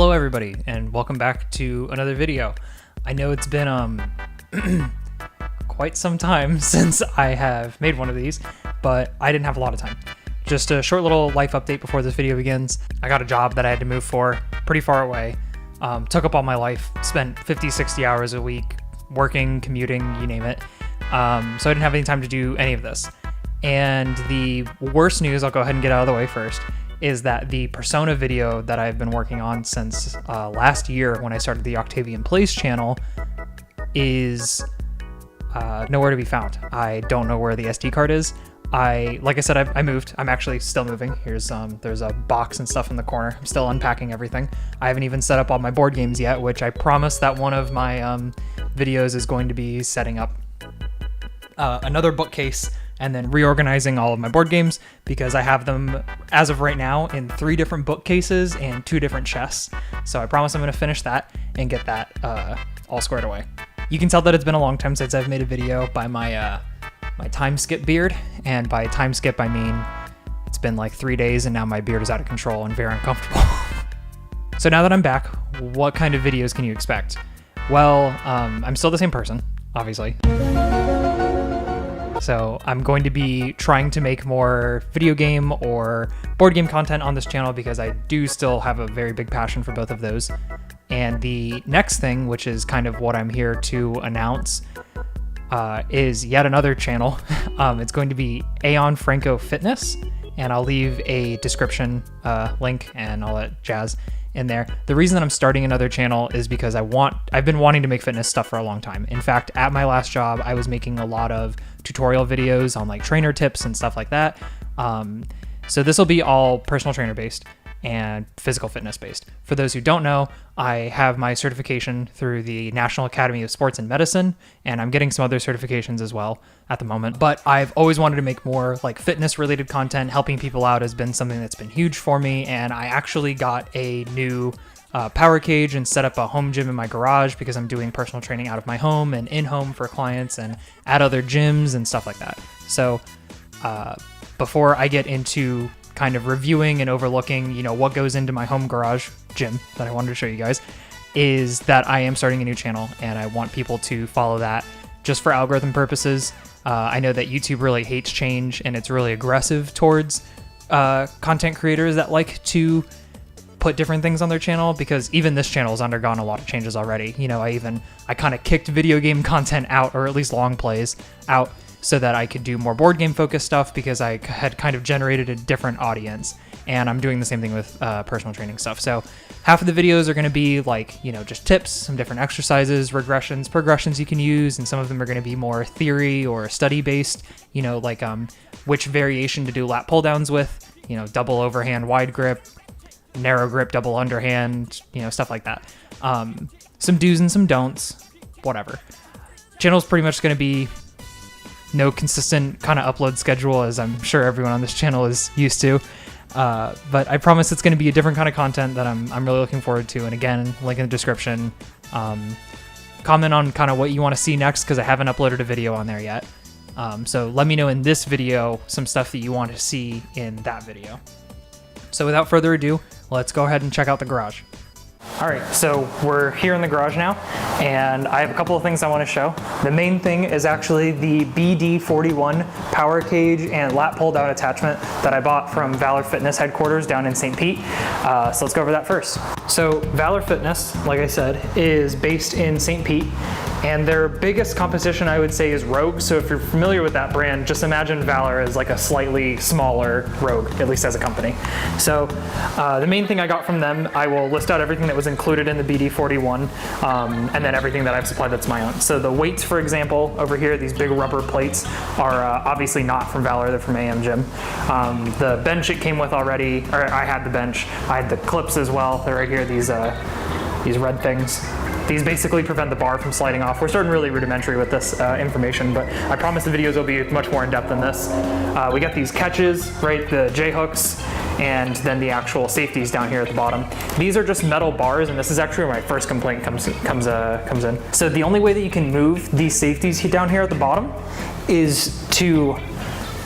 Hello everybody, and welcome back to another video. I know it's been quite some time since I have made one of these, but I didn't have a lot of time. Just a short little life update before this video begins. I got a job that I had to move for, pretty far away. Took up all my life, spent 50, 60 hours a week working, commuting, you name it. So I didn't have any time to do any of this. And the worst news, I'll go ahead and get out of the way first, is that the Persona video that I've been working on since last year when I started the Octavian Plays channel is nowhere to be found. I don't know where the SD card is. Like I said, I moved. I'm actually still moving. Here's there's a box and stuff in the corner. I'm still unpacking everything. I haven't even set up all my board games yet, which I promised that one of my videos is going to be setting up another bookcase and then reorganizing all of my board games, because I have them, as of right now, in 3 different bookcases and 2 different chests. So I promise I'm going to finish that and get that all squared away. You can tell that it's been a long time since I've made a video by my my time skip beard, and by time skip I mean it's been like 3 days and now my beard is out of control and very uncomfortable. So now that I'm back, what kind of videos can you expect? Well, I'm still the same person, obviously. So I'm going to be trying to make more video game or board game content on this channel, because I do still have a very big passion for both of those. And the next thing, which is kind of what I'm here to announce, is yet another channel. It's going to be Aeon Franco Fitness, and I'll leave a description link and all that jazz in there. The reason that I'm starting another channel is because I've been wanting to make fitness stuff for a long time. In fact, at my last job, I was making a lot of tutorial videos on like trainer tips and stuff like that. So this will be all personal trainer based and physical fitness based. For those who don't know, I have my certification through the National Academy of Sports and Medicine, and I'm getting some other certifications as well at the moment. But I've always wanted to make more like fitness related content. Helping people out has been something that's been huge for me, and I actually got a new power cage and set up a home gym in my garage, because I'm doing personal training out of my home and in-home for clients and at other gyms and stuff like that. So before I get into kind of reviewing and overlooking, you know, what goes into my home garage gym that I wanted to show you guys, is that I am starting a new channel, and I want people to follow that just for algorithm purposes. I know that YouTube really hates change, and it's really aggressive towards content creators that like to put different things on their channel, because even this channel has undergone a lot of changes already. You know, I kind of kicked video game content out, or at least long plays out, so that I could do more board game focused stuff, because I had kind of generated a different audience. And I'm doing the same thing with personal training stuff. So half of the videos are going to be like, you know, just tips, some different exercises, regressions, progressions you can use, and some of them are going to be more theory or study based, you know, like which variation to do lat pull downs with, you know, double overhand wide grip, narrow grip double underhand, you know, stuff like that. Some do's and some don'ts, whatever. Channel's pretty much going to be no consistent kind of upload schedule, as I'm sure everyone on this channel is used to. But I promise it's going to be a different kind of content that I'm really looking forward to. And again, link in the description. Comment on kind of what you want to see next, because I haven't uploaded a video on there yet. So let me know in this video some stuff that you want to see in that video. So without further ado, let's go ahead and check out the garage. All right, so we're here in the garage now, and I have a couple of things I want to show. The main thing is actually the BD-41 power cage and lat pull down attachment that I bought from Valor Fitness headquarters down in St. Pete. So let's go over that first. So Valor Fitness, like I said, is based in St. Pete, and their biggest competition, I would say, is Rogue. So if you're familiar with that brand, just imagine Valor as like a slightly smaller Rogue, at least as a company. So the main thing I got from them, I will list out everything that was included in the BD-41, and then everything that I've supplied that's my own. So the weights, for example, over here, these big rubber plates are obviously not from Valor, they're from AM Gym. The bench it came with already, or I had the bench. I had the clips as well. They're right here, these red things. These basically prevent the bar from sliding off. We're starting really rudimentary with this information, but I promise the videos will be much more in depth than this. We got these catches, right, the J-hooks, and then the actual safeties down here at the bottom. These are just metal bars, and this is actually where my first complaint comes in. So the only way that you can move these safeties down here at the bottom is to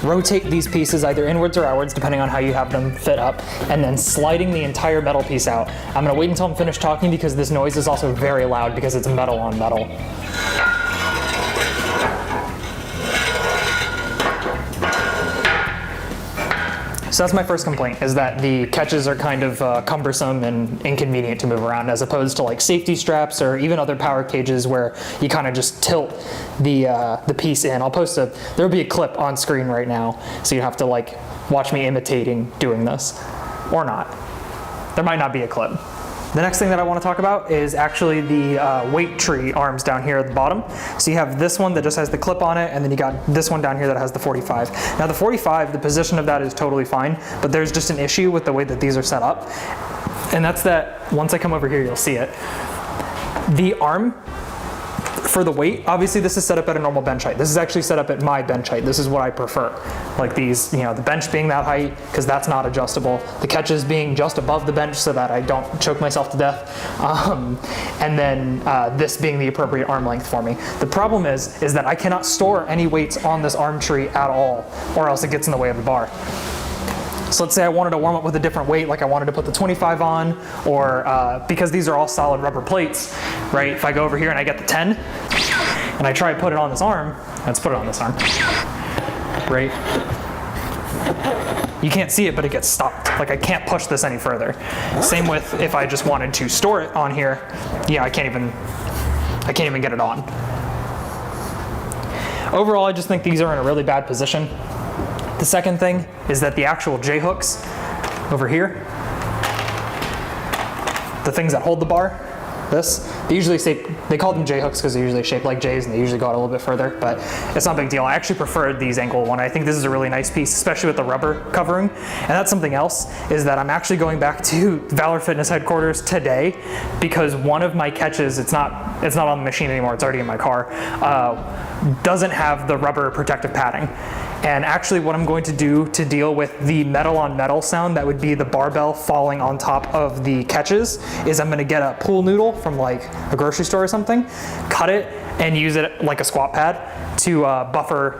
rotate these pieces either inwards or outwards, depending on how you have them fit up, and then sliding the entire metal piece out. I'm gonna wait until I'm finished talking because this noise is also very loud because it's metal on metal. So that's my first complaint, is that the catches are kind of cumbersome and inconvenient to move around, as opposed to like safety straps or even other power cages where you kind of just tilt the piece in. There'll be a clip on screen right now, so you have to like watch me imitating doing this, or not. There might not be a clip. The next thing that I want to talk about is actually the weight tree arms down here at the bottom. So you have this one that just has the clip on it, and then you got this one down here that has the 45. Now the 45, the position of that is totally fine, but there's just an issue with the way that these are set up. And that's that, once I come over here, you'll see it. The arm for the weight, obviously this is set up at a normal bench height. This is actually set up at my bench height. This is what I prefer. Like these, you know, the bench being that height, because that's not adjustable. The catches being just above the bench so that I don't choke myself to death. And then this being the appropriate arm length for me. The problem is that I cannot store any weights on this arm tree at all, or else it gets in the way of the bar. So let's say I wanted to warm up with a different weight, like I wanted to put the 25 on, or because these are all solid rubber plates, right? If I go over here and I get the 10, and I try to put it on this arm, let's put it on this arm, right? You can't see it, but it gets stopped. Like I can't push this any further. Same with if I just wanted to store it on here, yeah, I can't even get it on. Overall, I just think these are in a really bad position. The second thing is that the actual J-hooks over here, the things that hold the bar, they call them J-hooks because they're usually shaped like J's and they usually go out a little bit further, but it's not a big deal. I actually prefer these ankle one. I think this is a really nice piece, especially with the rubber covering. And that's something else, is that I'm actually going back to Valor Fitness headquarters today because one of my catches, it's not on the machine anymore, it's already in my car, doesn't have the rubber protective padding. And actually what I'm going to do to deal with the metal on metal sound that would be the barbell falling on top of the catches is I'm gonna get a pool noodle from like a grocery store or something, cut it and use it like a squat pad to buffer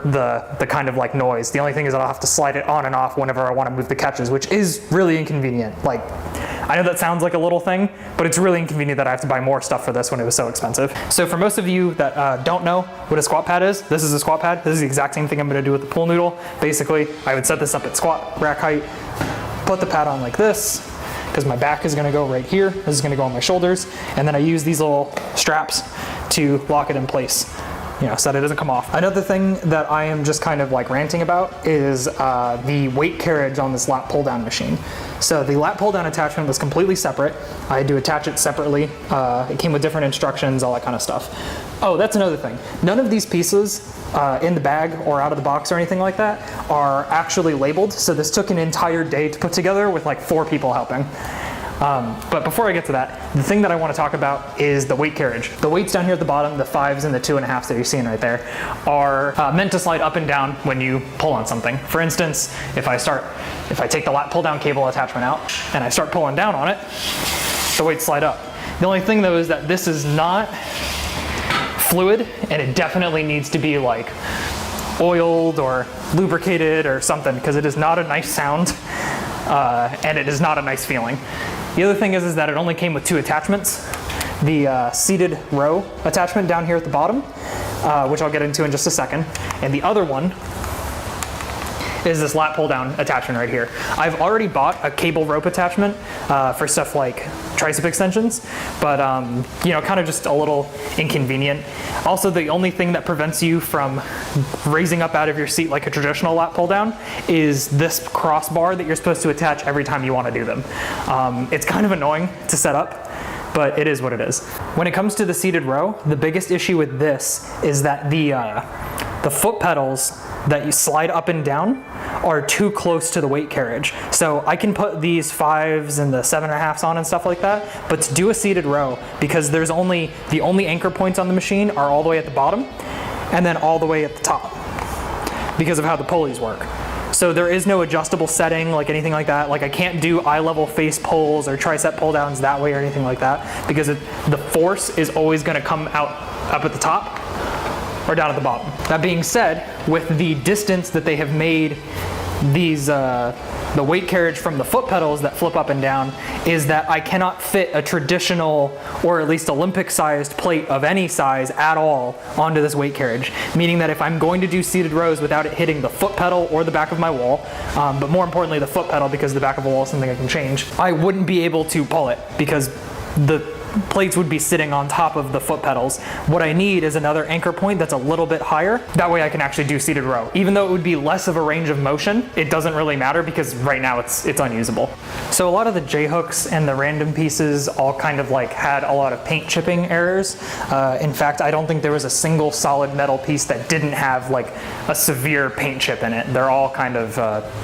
the kind of like noise. The only thing is that I'll have to slide it on and off whenever I want to move the catches, which is really inconvenient. Like, I know that sounds like a little thing, but it's really inconvenient that I have to buy more stuff for this when it was so expensive. So for most of you that don't know what a squat pad is, this is a squat pad. This is the exact same thing I'm gonna do with the pool noodle. Basically, I would set this up at squat rack height, put the pad on like this, because my back is gonna go right here. This is gonna go on my shoulders, and then I use these little straps to lock it in place, you know, so that it doesn't come off. Another thing that I am just kind of like ranting about is the weight carriage on this lat pull down machine. So the lat pull down attachment was completely separate. I had to attach it separately. It came with different instructions, all that kind of stuff. Oh, that's another thing. None of these pieces in the bag or out of the box or anything like that are actually labeled. So this took an entire day to put together with like 4 people helping. But before I get to that, the thing that I want to talk about is the weight carriage. The weights down here at the bottom, the 5s and the 2.5s that you're seeing right there, are meant to slide up and down when you pull on something. For instance, if I take the lat pull down cable attachment out and I start pulling down on it, the weights slide up. The only thing though is that this is not fluid, and it definitely needs to be like oiled or lubricated or something, because it is not a nice sound and it is not a nice feeling. The other thing is that it only came with 2 attachments. The seated row attachment down here at the bottom, which I'll get into in just a second, and the other one is this lat pull down attachment right here. I've already bought a cable rope attachment for stuff like tricep extensions, but you know, kind of just a little inconvenient. Also, the only thing that prevents you from raising up out of your seat like a traditional lat pull down is this crossbar that you're supposed to attach every time you want to do them. It's kind of annoying to set up, but it is what it is. When it comes to the seated row, the biggest issue with this is that the foot pedals that you slide up and down are too close to the weight carriage. So I can put these 5s and the 7.5s on and stuff like that, but to do a seated row, because the only anchor points on the machine are all the way at the bottom and then all the way at the top because of how the pulleys work. So there is no adjustable setting, like anything like that. Like I can't do eye level face pulls or tricep pull downs that way or anything like that, because the force is always gonna come out up at the top or down at the bottom. That being said, with the distance that they have made these the weight carriage from the foot pedals that flip up and down, is that I cannot fit a traditional or at least Olympic sized plate of any size at all onto this weight carriage, meaning that if I'm going to do seated rows without it hitting the foot pedal or the back of my wall, but more importantly the foot pedal because the back of the wall is something I can change, I wouldn't be able to pull it because the plates would be sitting on top of the foot pedals. What I need is another anchor point that's a little bit higher. That way I can actually do seated row. Even though it would be less of a range of motion, it doesn't really matter because right now it's unusable. So a lot of the J-hooks and the random pieces all kind of like had a lot of paint chipping errors. In fact, I don't think there was a single solid metal piece that didn't have like a severe paint chip in it. They're all kind of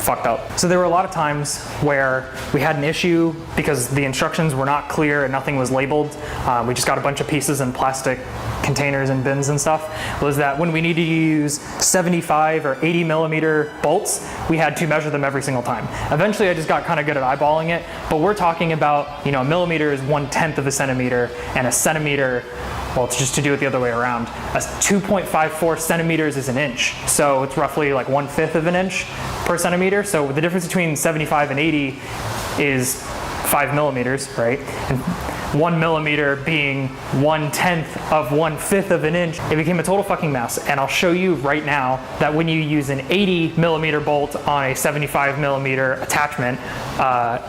fucked up. So there were a lot of times where we had an issue because the instructions were not clear and nothing was labeled. We just got a bunch of pieces in plastic containers and bins and stuff, was that when we needed to use 75 or 80 millimeter bolts, we had to measure them every single time. Eventually I just got kind of good at eyeballing it, but we're talking about, you know, a millimeter is 1/10 of a centimeter, and a centimeter, well, it's just to do it the other way around. 2.54 centimeters is an inch. So it's roughly like 1/5 of an inch per centimeter. So the difference between 75 and 80 is 5 millimeters, right? And 1 millimeter being 1/10 of 1/5 of an inch, it became a total fucking mess. And I'll show you right now that when you use an 80 millimeter bolt on a 75 millimeter attachment,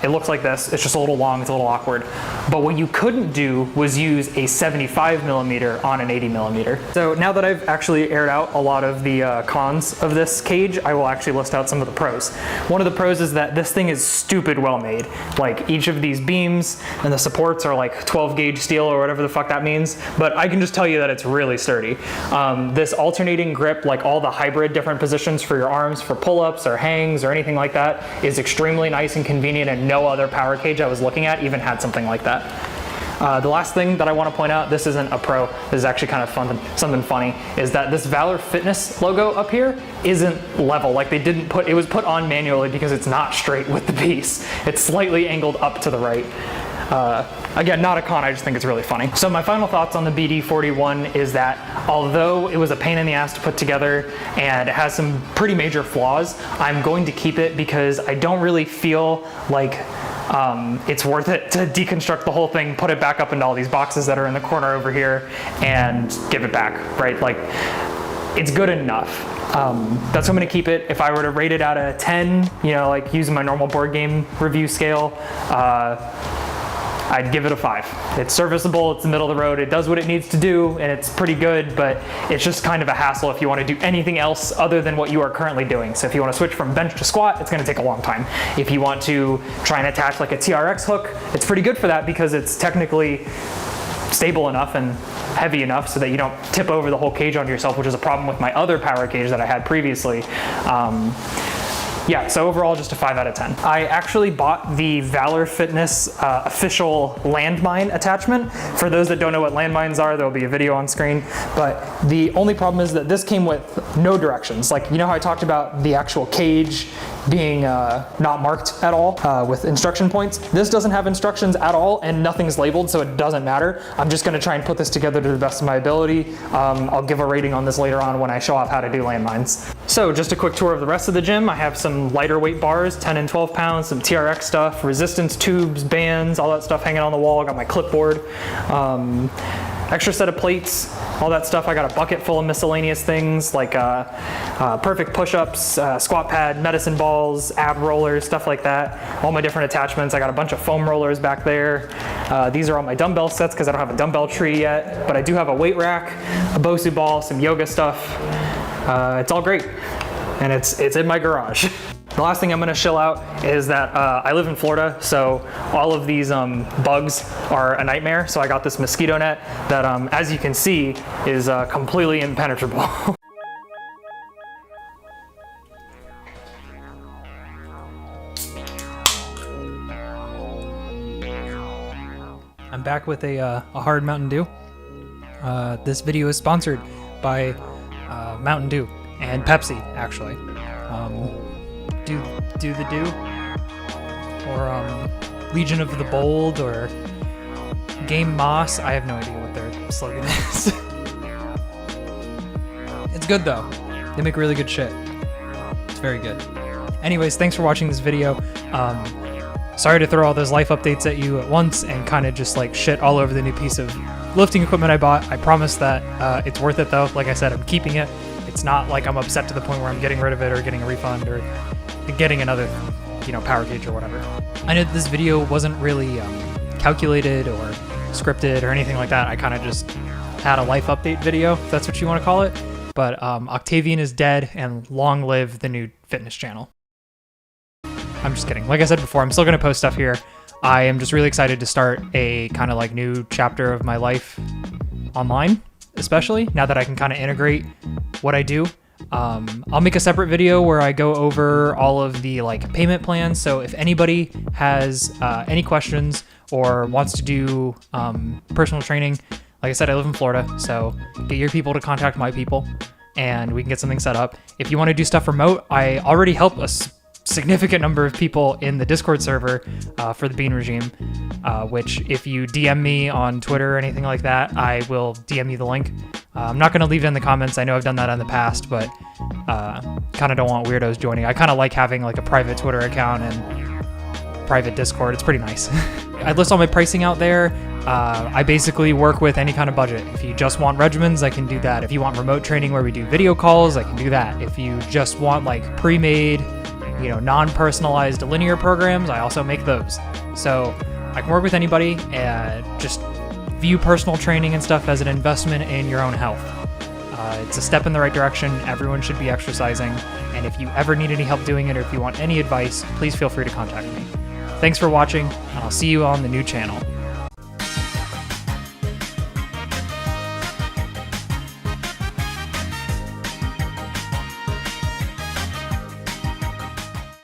it looks like this. It's just a little long, it's a little awkward. But what you couldn't do was use a 75 millimeter on an 80 millimeter. So now that I've actually aired out a lot of the cons of this cage, I will actually list out some of the pros. One of the pros is that this thing is stupid well made. Like each of these beams and the supports are like 12 gauge steel or whatever the fuck that means, but I can just tell you that it's really sturdy. This alternating grip, like all the hybrid different positions for your arms for pull-ups or hangs or anything like that, is extremely nice and convenient, and no other power cage I was looking at even had something like that. The last thing that I want to point out, this isn't a pro, this is actually kind of fun, something funny, is that this Valor Fitness logo up here isn't level. Like they didn't put, it was put on manually because it's not straight with the piece. It's slightly angled up to the right. Again, not a con, I just think it's really funny. So my final thoughts on the BD-41 is that although it was a pain in the ass to put together and it has some pretty major flaws, I'm going to keep it because I don't really feel like it's worth it to deconstruct the whole thing, put it back up into all these boxes that are in the corner over here, and give it back, right? Like, it's good enough. That's why I'm gonna keep it. If I were to rate it out of 10, you know, like using my normal board game review scale, I'd give it a 5. It's serviceable, it's the middle of the road, it does what it needs to do, and it's pretty good, but it's just kind of a hassle if you want to do anything else other than what you are currently doing. So if you want to switch from bench to squat, it's going to take a long time. If you want to try and attach like a TRX hook, it's pretty good for that because it's technically stable enough and heavy enough so that you don't tip over the whole cage onto yourself, which is a problem with my other power cage that I had previously. Yeah, so overall just a 5 out of 10. I actually bought the Valor Fitness official landmine attachment. For those that don't know what landmines are, there'll be a video on screen, but the only problem is that this came with no directions. Like, you know how I talked about the actual cage being not marked at all with instruction points? This doesn't have instructions at all and nothing's labeled, so it doesn't matter. I'm just gonna try and put this together to the best of my ability. I'll give a rating on this later on when I show off how to do landmines. So just a quick tour of the rest of the gym. I have some lighter weight bars, 10 and 12 pounds, some TRX stuff, resistance tubes, bands, all that stuff hanging on the wall. I got my clipboard, extra set of plates, all that stuff. I got a bucket full of miscellaneous things like perfect push-ups, squat pad, medicine balls, ab rollers, stuff like that. All my different attachments. I got a bunch of foam rollers back there. These are all my dumbbell sets because I don't have a dumbbell tree yet, but I do have a weight rack, a BOSU ball, some yoga stuff. It's all great, and it's in my garage. The last thing I'm gonna shill out is that I live in Florida, so all of these bugs are a nightmare. So I got this mosquito net that, as you can see, is completely impenetrable. I'm back with a hard Mountain Dew. This video is sponsored by Mountain Dew and Pepsi, actually. Do the Do, or Legion of the Bold, or Game Moss. I have no idea what their slogan is. good though. They make really good shit. It's very good. Anyways, thanks for watching this video. Sorry to throw all those life updates at you at once and kind of just like shit all over the new piece of lifting equipment I bought. I promise that it's worth it though. Like I said, I'm keeping it. It's not like I'm upset to the point where I'm getting rid of it or getting a refund or getting another, power cage or whatever. I know this video wasn't really calculated or scripted or anything like that. I kind of just had a life update video, if that's what you want to call it. But Octavian is dead, and long live the new fitness channel. I'm just kidding. Like I said before, I'm still going to post stuff here. I am just really excited to start a kind of like new chapter of my life online, especially now that I can kind of integrate what I do. I'll make a separate video where I go over all of the like payment plans. So if anybody has any questions or wants to do personal training, like I said, I live in Florida, so get your people to contact my people and we can get something set up. If you want to do stuff remote, I already help a significant number of people in the Discord server for the Bean Regime, which if you DM me on Twitter or anything like that, I will DM you the link. I'm not going to leave it in the comments. I know I've done that in the past, but kind of don't want weirdos joining. I kind of like having like a private Twitter account and private Discord. It's pretty nice. I list all my pricing out there. I basically work with any kind of budget. If you just want regimens, I can do that. If you want remote training where we do video calls, I can do that. If you just want like pre-made, non-personalized linear programs, I also make those. So I can work with anybody and just view personal training and stuff as an investment in your own health. It's a step in the right direction. Everyone should be exercising. And if you ever need any help doing it, or if you want any advice, please feel free to contact me. Thanks for watching, and I'll see you on the new channel.